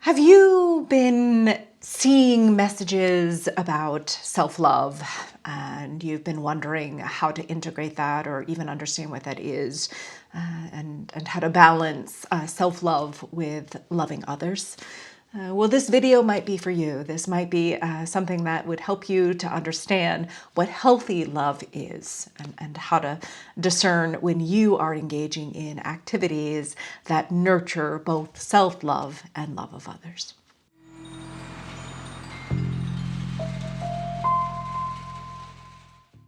Have you been seeing messages about self-love and you've been wondering how to integrate that or even understand what that is and how to balance self-love with loving others? Well, this video might be for you. This might be something that would help you to understand what healthy love is and how to discern when you are engaging in activities that nurture both self-love and love of others.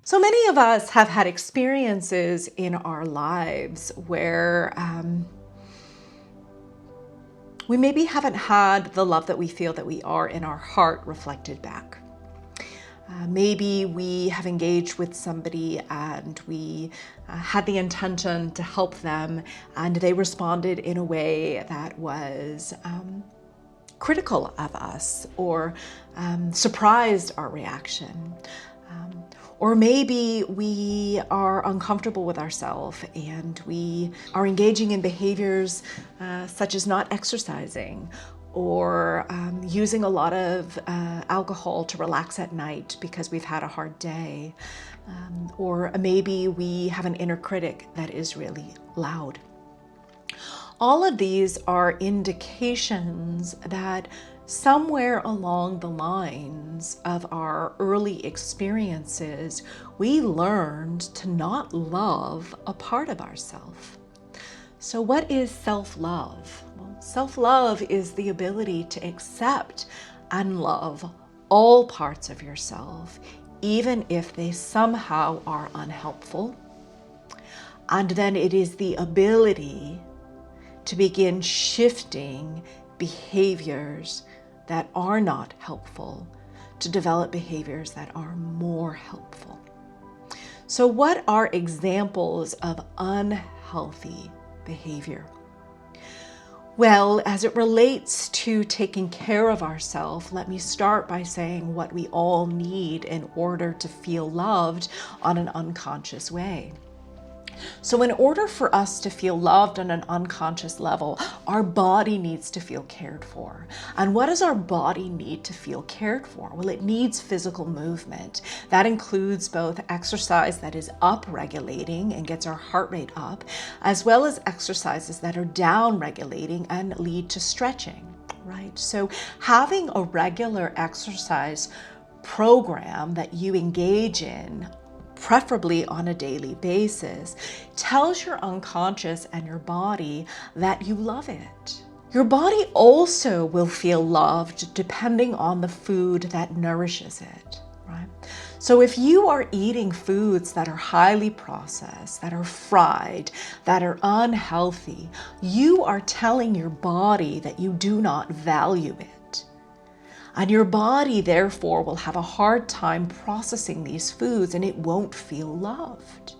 So many of us have had experiences in our lives where we maybe haven't had the love that we feel that we are in our heart reflected back. Maybe we have engaged with somebody and we had the intention to help them and they responded in a way that was critical of us or surprised our reaction. Or maybe we are uncomfortable with ourselves and we are engaging in behaviors such as not exercising or using a lot of alcohol to relax at night because we've had a hard day. Or maybe we have an inner critic that is really loud. All of these are indications that somewhere along the lines of our early experiences, we learned to not love a part of ourselves. So what is self-love? Well, self-love is the ability to accept and love all parts of yourself, even if they somehow are unhelpful. And then it is the ability to begin shifting behaviors that are not helpful to develop behaviors that are more helpful. So what are examples of unhealthy behavior? Well, as it relates to taking care of ourselves, let me start by saying what we all need in order to feel loved on an unconscious way. So in order for us to feel loved on an unconscious level, our body needs to feel cared for. And what does our body need to feel cared for? Well, it needs physical movement. That includes both exercise that is up-regulating and gets our heart rate up, as well as exercises that are down-regulating and lead to stretching, right? So having a regular exercise program that you engage in, preferably on a daily basis, tells your unconscious and your body that you love it. Your body also will feel loved depending on the food that nourishes it, right? So if you are eating foods that are highly processed, that are fried, that are unhealthy, you are telling your body that you do not value it. And your body, therefore, will have a hard time processing these foods and it won't feel loved.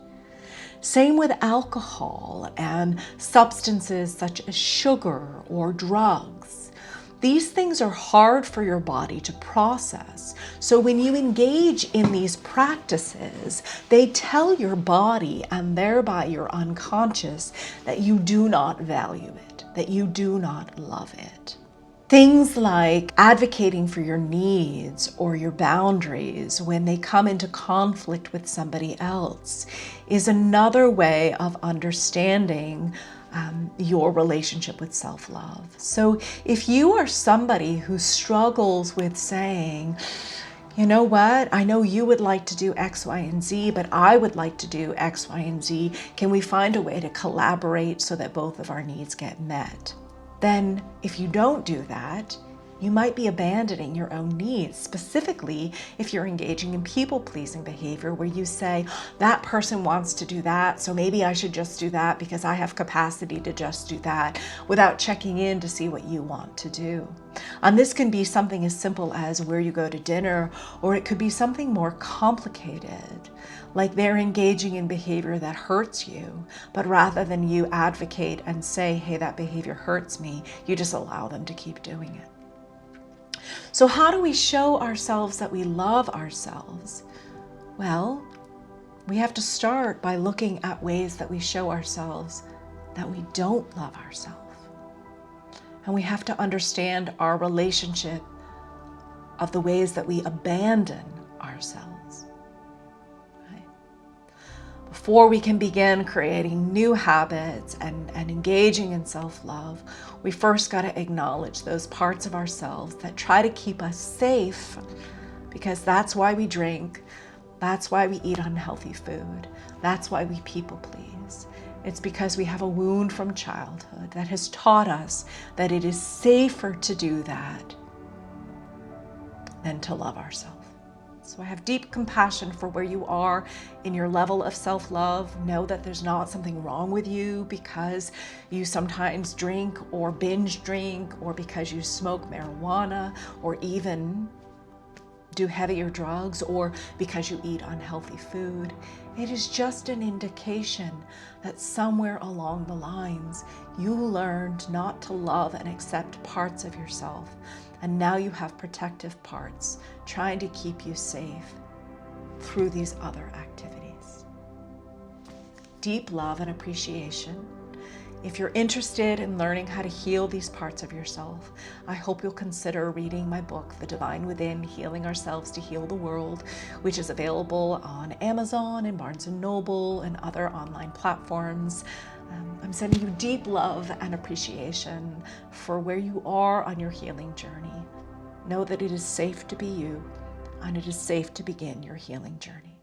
Same with alcohol and substances such as sugar or drugs. These things are hard for your body to process. So when you engage in these practices, they tell your body and thereby your unconscious that you do not value it, that you do not love it. Things like advocating for your needs or your boundaries when they come into conflict with somebody else is another way of understanding your relationship with self-love. So if you are somebody who struggles with saying, you know what, I know you would like to do X, Y, and Z, but I would like to do X, Y, and Z. Can we find a way to collaborate so that both of our needs get met? Then if you don't do that, you might be abandoning your own needs, specifically if you're engaging in people-pleasing behavior where you say, that person wants to do that, so maybe I should just do that because I have capacity to just do that, without checking in to see what you want to do. And this can be something as simple as where you go to dinner, or it could be something more complicated, like they're engaging in behavior that hurts you, but rather than you advocate and say, hey, that behavior hurts me, you just allow them to keep doing it. So how do we show ourselves that we love ourselves? Well, we have to start by looking at ways that we show ourselves that we don't love ourselves. And we have to understand our relationship of the ways that we abandon ourselves. Right? Before we can begin creating new habits and engaging in self-love, we first got to acknowledge those parts of ourselves that try to keep us safe, because that's why we drink, that's why we eat unhealthy food, that's why we people please. It's because we have a wound from childhood that has taught us that it is safer to do that than to love ourselves. So I have deep compassion for where you are in your level of self-love. Know that there's not something wrong with you because you sometimes drink or binge drink, or because you smoke marijuana, or even do heavier drugs, or because you eat unhealthy food. It is just an indication that somewhere along the lines you learned not to love and accept parts of yourself, and now you have protective parts trying to keep you safe through these other activities. Deep love and appreciation. If you're interested in learning how to heal these parts of yourself, I hope you'll consider reading my book, The Divine Within, Healing Ourselves to Heal the World, which is available on Amazon and Barnes & Noble and other online platforms. I'm sending you deep love and appreciation for where you are on your healing journey. Know that it is safe to be you, and it is safe to begin your healing journey.